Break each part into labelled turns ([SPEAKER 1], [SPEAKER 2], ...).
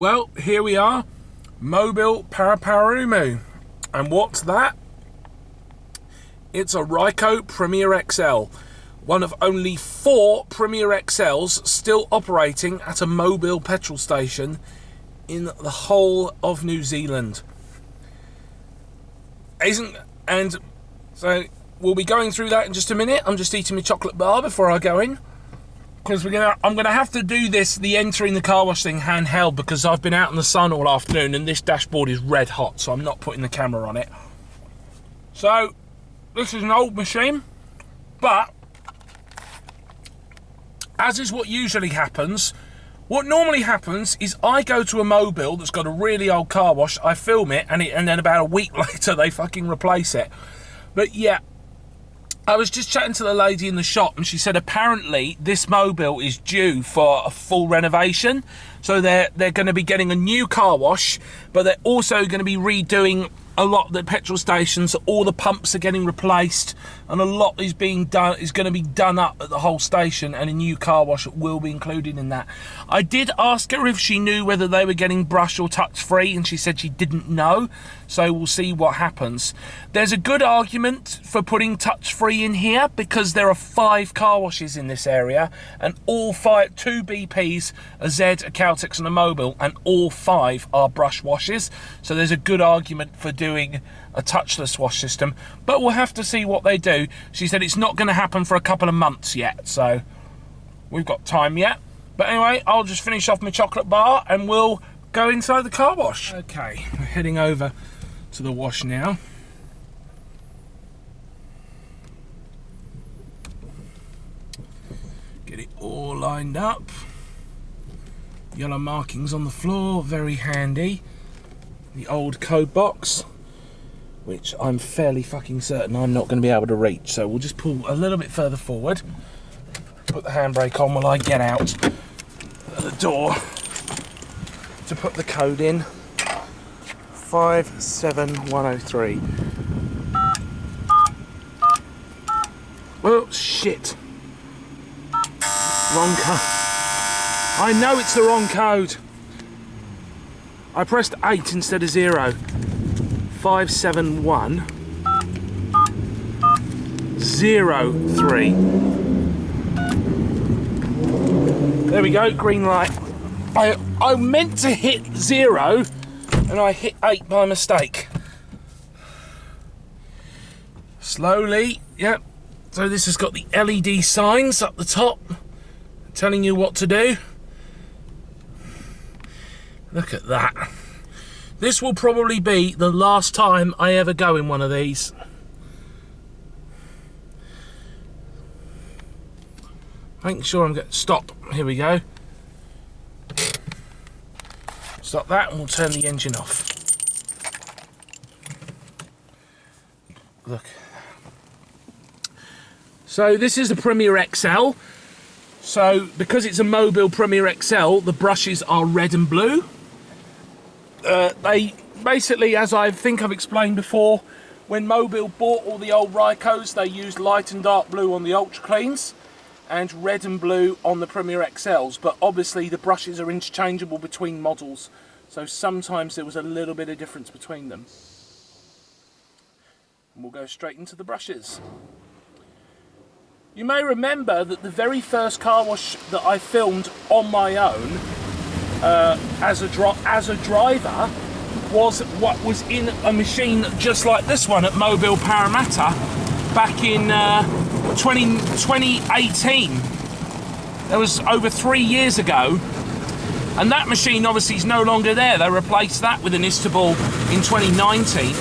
[SPEAKER 1] Well, here we are, Mobil Paraparaumu. And what's that? It's a Ryko Premier XL, one of only 4 Premier XLs still operating at a Mobil petrol station in the whole of New Zealand. And so we'll be going through that in just a minute. I'm just eating my chocolate bar before I go in, because I'm gonna have to do the entering the car wash thing handheld, because I've been out in the sun all afternoon and this dashboard is red hot, so I'm not putting the camera on it. So this is an old machine, but as is what usually happens, what normally happens is I go to a Mobil that's got a really old car wash, I film it, and then about a week later they fucking replace it. But yeah, I was just chatting to the lady in the shop, and she said apparently this Mobil is due for a full renovation. So they're going to be getting a new car wash, but they're also going to be redoing a lot of the petrol stations. All the pumps are getting replaced, and a lot is going to be done up at the whole station, and a new car wash will be included in that. I did ask her if she knew whether they were getting brush or touch free, and she said she didn't know, so we'll see what happens. There's a good argument for putting touch free in here, because there are 5 car washes in this area, and all 5, 2 BPs, a Z, a Caltex and a Mobil, and all 5 are brush washes, so there's a good argument for doing a touchless wash system, but we'll have to see what they do. She said it's not going to happen for a couple of months yet, so we've got time yet. But anyway, I'll just finish off my chocolate bar and we'll go inside the car wash. Okay, we're heading over to the wash now. Get it all lined up. Yellow markings on the floor, very handy. The old code box, which I'm fairly fucking certain I'm not going to be able to reach, so we'll just pull a little bit further forward, put the handbrake on while I get out the door to put the code in. 57103. Oh shit, wrong code. I know it's the wrong code. I pressed 8 instead of 0. 57103. There we go, green light. I meant to hit 0 and I hit 8 by mistake. Slowly, yep. So this has got the LED signs up the top telling you what to do. Look at that. This will probably be the last time I ever go in one of these. Making sure I'm going to stop. Here we go. Stop that and we'll turn the engine off. Look. So this is the Premier XL. So because it's a Mobil Premier XL, the brushes are red and blue. They basically, as I think I've explained before, when Mobil bought all the old Rykos, they used light and dark blue on the Ultra Cleans and red and blue on the Premier XLs, but obviously the brushes are interchangeable between models, so sometimes there was a little bit of difference between them. And we'll go straight into the brushes. You may remember that the very first car wash that I filmed on my own as a driver was what was in a machine just like this one at Mobil Parramatta back in 2018. That was over 3 years ago, and that machine obviously is no longer there. They replaced that with an Istanbul in 2019,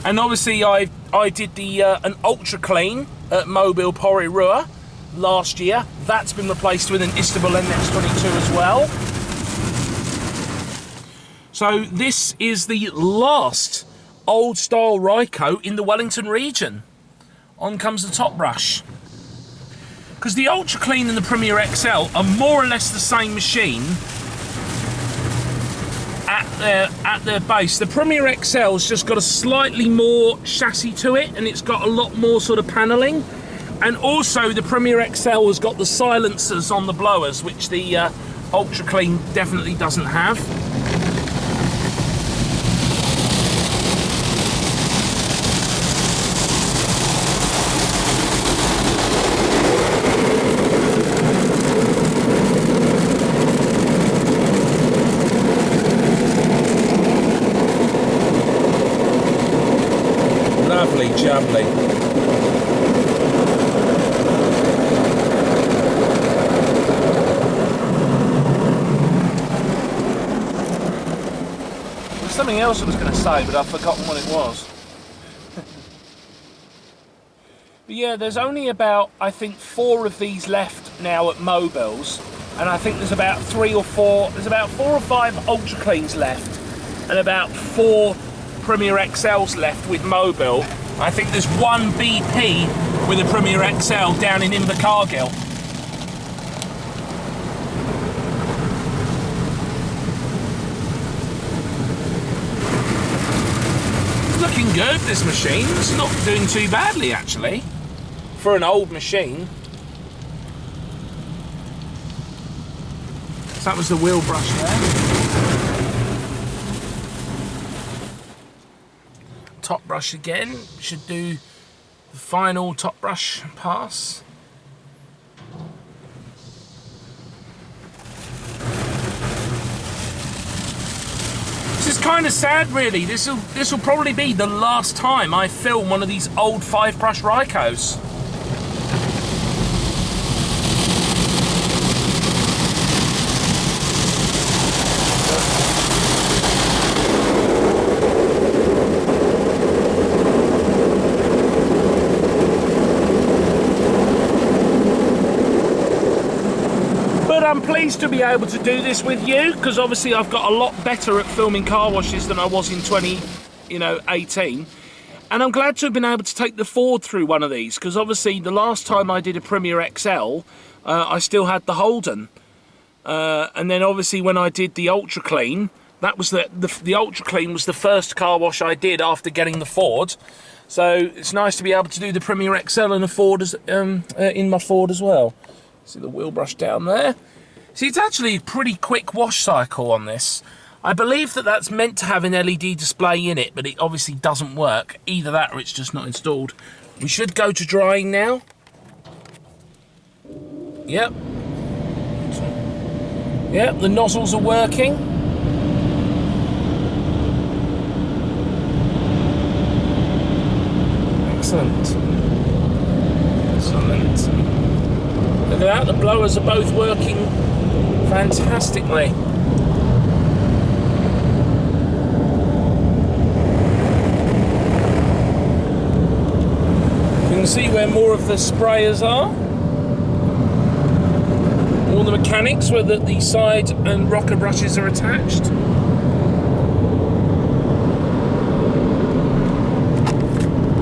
[SPEAKER 1] and obviously I did an Ultra Clean at Mobil Paraparaumu last year. That's been replaced with an Istanbul NX22 as well. So this is the last old style Ryko in the Wellington region. On comes the top brush. Because the Ultra Clean and the Premier XL are more or less the same machine at their base. The Premier XL's just got a slightly more chassis to it, and it's got a lot more sort of panelling. And also the Premier XL has got the silencers on the blowers, which the Ultra Clean definitely doesn't have. Lovely jubbly. There's something else I was going to say, but I've forgotten what it was. But yeah, there's only about, I think, 4 of these left now at Mobil's, and I think there's about 4 or 5 Ultra Cleans left, and about 4 Premier XLs left with Mobil. I think there's 1 BP with a Premier XL down in Invercargill. It's looking good, this machine. It's not doing too badly, actually, for an old machine. So that was the wheel brush there. Top brush again, should do the final top brush pass. This is kind of sad, really. This will probably be the last time I film one of these old 5-brush Rykos. I'm pleased to be able to do this with you, because obviously I've got a lot better at filming car washes than I was in 2018, and I'm glad to have been able to take the Ford through one of these, because obviously the last time I did a Premier XL I still had the Holden, and then obviously when I did the Ultra Clean, that was the Ultra Clean was the first car wash I did after getting the Ford. So it's nice to be able to do the Premier XL in a Ford in my Ford as well. See the wheel brush down there. See, it's actually a pretty quick wash cycle on this. I believe that that's meant to have an LED display in it, but it obviously doesn't work. Either that or it's just not installed. We should go to drying now. Yep. Yep, the nozzles are working. Excellent. Excellent. Look at that, the blowers are both working fantastically. You can see where more of the sprayers are. All the mechanics where the side and rocker brushes are attached.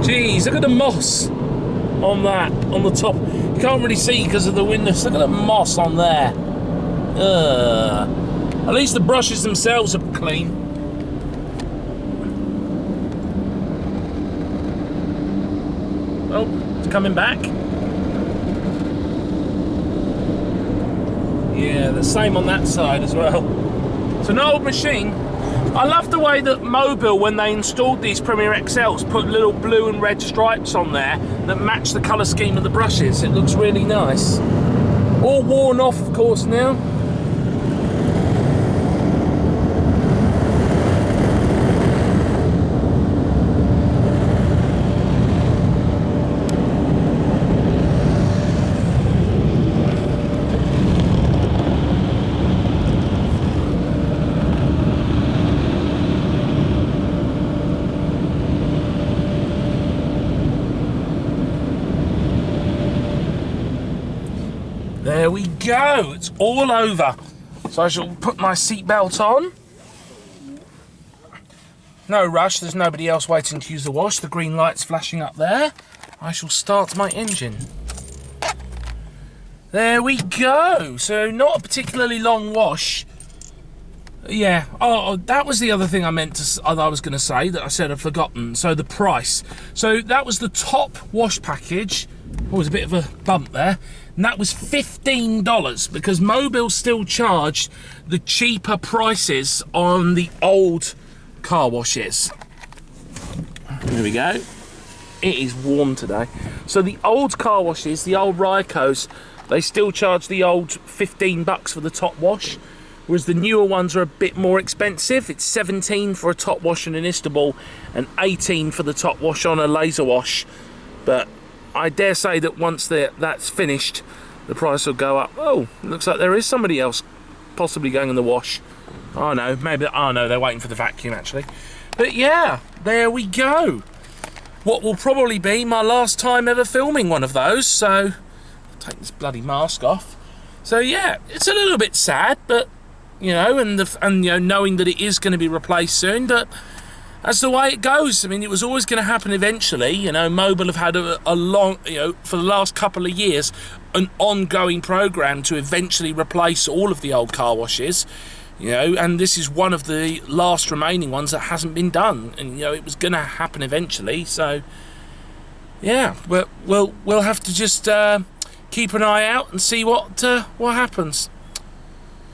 [SPEAKER 1] Jeez, look at the moss on that, on the top. You can't really see because of the windows. Look at the moss on there. At least the brushes themselves are clean. Oh, it's coming back. Yeah, the same on that side as well. It's an old machine. I love the way that Mobil, when they installed these Premier XLs, put little blue and red stripes on there that match the colour scheme of the brushes. It looks really nice. All worn off, of course, now. There we go, it's all over. So I shall put my seatbelt on. No rush, there's nobody else waiting to use the wash. The green light's flashing up there. I shall start my engine. There we go. So not a particularly long wash. Yeah, oh, that was the other thing I was going to say that I said I'd forgotten. So the price. So that was the top wash package. Oh, there's a bit of a bump there. And that was $15 because Mobil still charged the cheaper prices on the old car washes. There we go. It is warm today. So the old car washes, the old Rykos, they still charge the old $15 for the top wash, whereas the newer ones are a bit more expensive. It's 17 for a top wash in an Istanbul and 18 for the top wash on a laser wash. But I dare say that once that's finished, the price will go up. Oh, looks like there is somebody else possibly going in the wash. Oh no, maybe, oh no, they're waiting for the vacuum actually. But yeah, there we go. What will probably be my last time ever filming one of those, so I'll take this bloody mask off. So yeah, it's a little bit sad, but you know, and you know, knowing that it is going to be replaced soon, but that's the way it goes. I mean, it was always going to happen eventually. You know, Mobil have had a long, you know, for the last couple of years, an ongoing program to eventually replace all of the old car washes. You know, and this is one of the last remaining ones that hasn't been done. And you know, it was going to happen eventually. So, yeah, we'll have to just keep an eye out and see what happens.